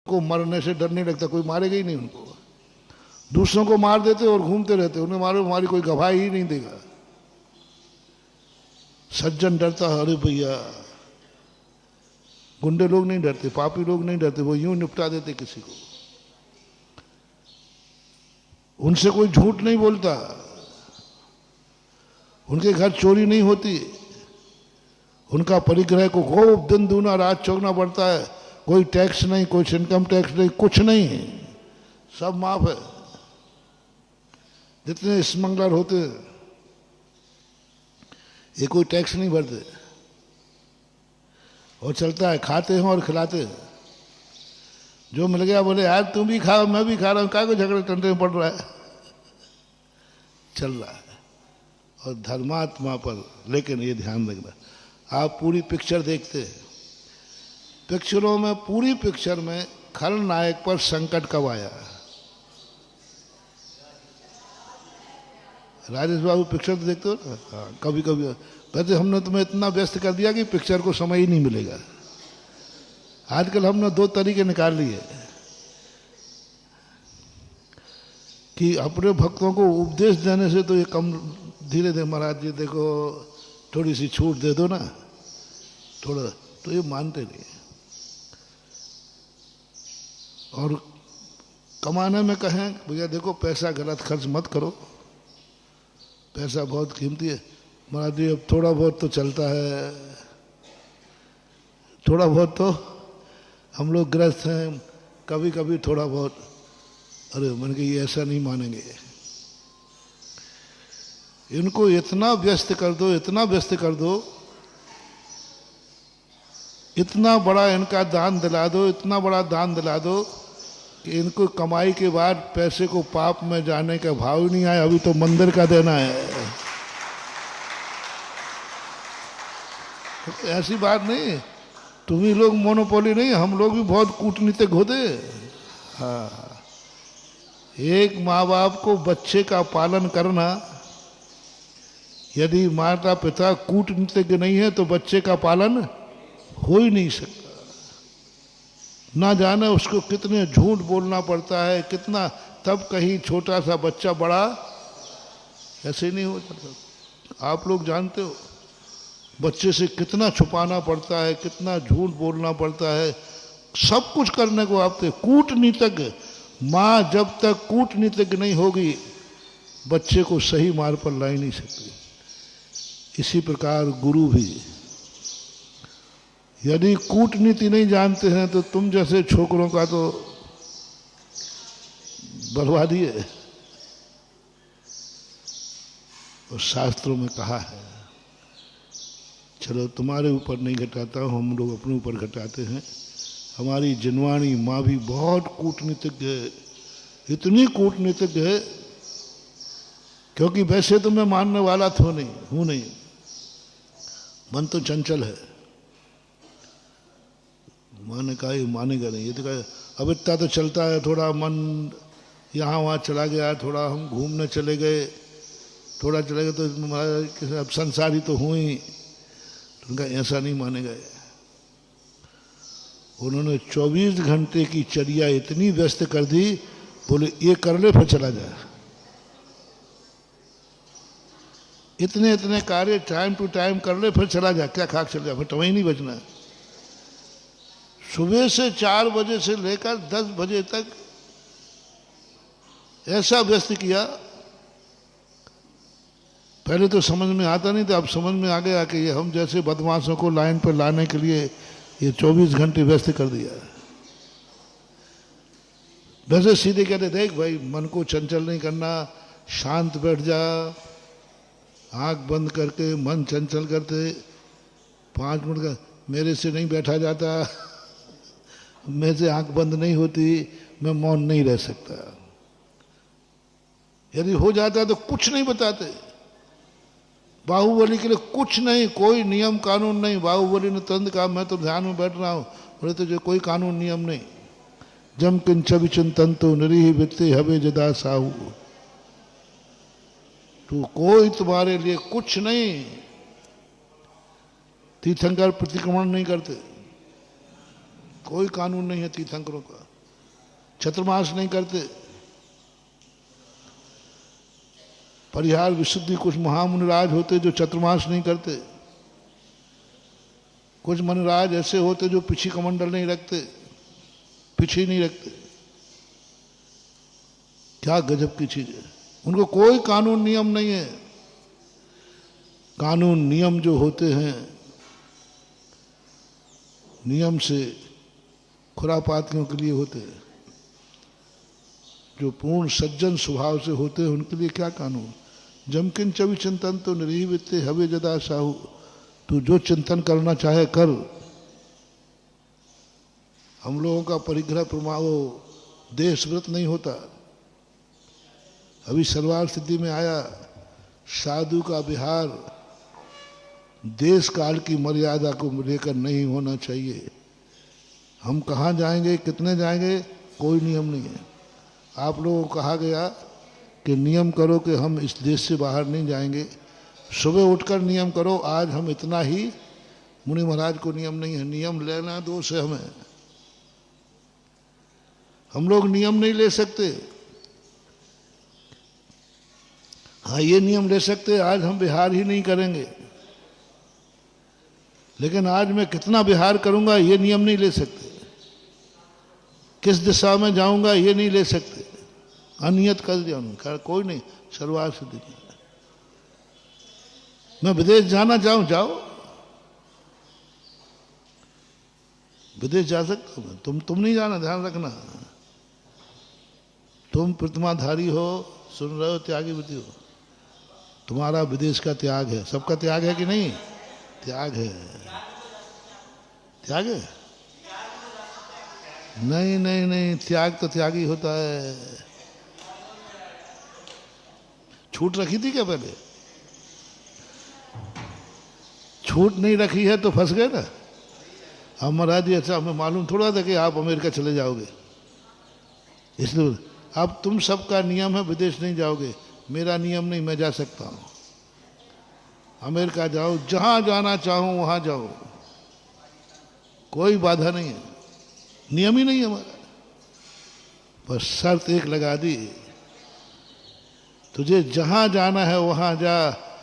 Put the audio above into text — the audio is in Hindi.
को मरने से डर नहीं लगता, कोई मारेगा ही नहीं उनको। दूसरों को मार देते और घूमते रहते, उन्हें मारो हमारी कोई गवाही ही नहीं देगा। सज्जन डरता है, अरे भैया गुंडे लोग नहीं डरते, पापी लोग नहीं डरते, वो यूं निपटा देते किसी को। उनसे कोई झूठ नहीं बोलता, उनके घर चोरी नहीं होती, उनका परिग्रह को खूब दिन दूना रात चौगना पड़ता है। कोई टैक्स नहीं, कोई इनकम टैक्स नहीं, कुछ नहीं, सब माफ है। जितने स्मगलर होते ये कोई टैक्स नहीं भरते और चलता है, खाते हैं और खिलाते हैं। जो मिल गया बोले यार तुम भी खाओ मैं भी खा रहा हूं, क्या को झगड़े टंटे में पड़ रहा है, चल रहा है। और धर्मात्मा पर लेकिन ये ध्यान रखना, आप पूरी पिक्चर देखते हैं, पिक्चरों में पूरी पिक्चर में खलनायक पर संकट कब आया? राजेश बाबू पिक्चर तो देखते हो ना? हाँ, कभी कभी। वैसे हमने तुम्हें इतना व्यस्त कर दिया कि पिक्चर को समय ही नहीं मिलेगा। आजकल हमने दो तरीके निकाल लिए कि अपने भक्तों को उपदेश देने से तो ये कम, धीरे धीरे महाराज जी देखो थोड़ी सी छूट दे दो ना थोड़ा, तो ये मानते नहीं। और कमाने में कहें भैया देखो पैसा गलत खर्च मत करो, पैसा बहुत कीमती है। महाराज जी अब थोड़ा बहुत तो चलता है, थोड़ा बहुत तो हम लोग ग्रस्त हैं, कभी कभी थोड़ा बहुत। अरे मैंने कहा ये ऐसा नहीं मानेंगे, इनको इतना व्यस्त कर दो, इतना व्यस्त कर दो, इतना बड़ा इनका दान दिला दो, इतना बड़ा दान दिला दो कि इनको कमाई के बाद पैसे को पाप में जाने का भाव ही नहीं आया। अभी तो मंदिर का देना है, ऐसी बात नहीं। तुम ही लोग मोनोपोली नहीं, हम लोग भी बहुत कूटनीतिक होते। हाँ, एक माँ बाप को बच्चे का पालन करना, यदि माता पिता कूटनीतिक नहीं है तो बच्चे का पालन हो ही नहीं सकता। ना जाने उसको कितने झूठ बोलना पड़ता है, कितना, तब कहीं छोटा सा बच्चा बड़ा ऐसे नहीं हो सकता। आप लोग जानते हो बच्चे से कितना छुपाना पड़ता है, कितना झूठ बोलना पड़ता है, सब कुछ करने को आपते। कूटनीतिक माँ जब तक कूटनीतिक नहीं होगी बच्चे को सही मार्ग पर ला ही नहीं सकती। इसी प्रकार गुरु भी यदि कूटनीति नहीं जानते हैं तो तुम जैसे छोकरों का तो बर्बादी है। और शास्त्रों में कहा है, चलो तुम्हारे ऊपर नहीं घटाता हूं, हम लोग अपने ऊपर घटाते हैं। हमारी जिनवाणी माँ भी बहुत कूटनीतिक है, इतनी कूटनीतिक है क्योंकि वैसे तो मैं मानने वाला तो हूं नहीं, मन तो चंचल है। माँ ने कहा ये मानेगा नहीं, ये तो कहा अब इतना तो चलता है, थोड़ा मन यहाँ वहाँ चला गया, थोड़ा हम घूमने चले गए, थोड़ा चले गए तो अब संसारी तो हुई ही। तो उनका ऐसा नहीं मानेगा। उन्होंने 24 घंटे की चर्या इतनी व्यस्त कर दी, बोले ये कर ले फिर चला जाए। इतने इतने कार्य टाइम टू टाइम कर ले फिर चला जा, क्या खाक चल जा, फिर तुम्हें नहीं बचना है। सुबह से 4 बजे से लेकर 10 बजे तक ऐसा व्यस्त किया। पहले तो समझ में आता नहीं था, अब समझ में आ गया कि ये हम जैसे बदमाशों को लाइन पर लाने के लिए ये 24 घंटे व्यस्त कर दिया। वैसे सीधे कहते देख भाई मन को चंचल नहीं करना, शांत बैठ जा, आंख बंद करके मन चंचल करते 5 मिनट का। मेरे से नहीं बैठा जाता, मेरे से आंख बंद नहीं होती, मैं मौन नहीं रह सकता। यदि हो जाता तो कुछ नहीं बताते। बाहुबली के लिए कुछ नहीं, कोई नियम कानून नहीं। बाहुबली ने तुरंत कहा मैं तो ध्यान में बैठ रहा हूं, बोले तो जो कोई कानून नियम नहीं। जम किंच विचिंतन तो निरीह वित्ते हवे जदा साहू, तो कोई तुम्हारे लिए कुछ नहीं। तीर्थंकर प्रतिक्रमण नहीं करते, कोई कानून नहीं है तीर्थंकरों का। चतुर्मास नहीं करते। परिहार विशुद्धि कुछ महामुनिराज होते जो चतुर्मास नहीं करते। कुछ मुनिराज ऐसे होते जो पिछी कमंडल नहीं रखते, पिछी नहीं रखते। क्या गजब की चीज है। उनको कोई कानून नियम नहीं है। कानून नियम जो होते हैं, नियम से खुरापातियों के लिए होते हैं। जो पूर्ण सज्जन स्वभाव से होते हैं उनके लिए क्या कानून। जमकिन चवि चिंतन तो निरीह वित्ते हवे जदा साहू। तू जो चिंतन करना चाहे कर। हम लोगों का परिग्रह प्रमाओ देशव्रत नहीं होता। अभी सरवार सिद्धि में आया, साधु का विहार देश काल की मर्यादा को लेकर नहीं होना चाहिए। हम कहाँ जाएंगे, कितने जाएंगे, कोई नियम नहीं है। आप लोगों को कहा गया कि नियम करो कि हम इस देश से बाहर नहीं जाएंगे। सुबह उठकर नियम करो, आज हम इतना ही। मुनि महाराज को नियम नहीं है। नियम लेना दोष है हमें। हम लोग नियम नहीं ले सकते। हाँ, ये नियम ले सकते, आज हम विहार ही नहीं करेंगे। लेकिन आज मैं कितना विहार करूंगा ये नियम नहीं ले सकते। किस दिशा में जाऊंगा ये नहीं ले सकते। अनियत कर जाऊंगा, कोई नहीं। सर्वार सिद्धि मैं विदेश जाना चाहूं, जाओ, विदेश जा सकता हूं। तुम नहीं जाना, ध्यान रखना। तुम प्रतिमाधारी हो, सुन रहे हो, त्यागी बुद्धि हो। तुम्हारा विदेश का त्याग है। सबका त्याग है कि नहीं? त्याग है। त्याग है? नहीं नहीं नहीं, त्याग तो त्यागी होता है। छूट रखी थी क्या पहले? छूट नहीं रखी है तो फंस गए ना। अब महाराज जी, अच्छा हमें मालूम थोड़ा था कि आप अमेरिका चले जाओगे, इसलिए अब तुम सबका नियम है विदेश नहीं जाओगे। मेरा नियम नहीं, मैं जा सकता हूं। अमेरिका जाओ, जहां जाना चाहूं वहां जाओ, कोई बाधा नहीं है। नियम ही नहीं है हमारा। बस शर्त एक लगा दी, तुझे जहां जाना है वहां जा,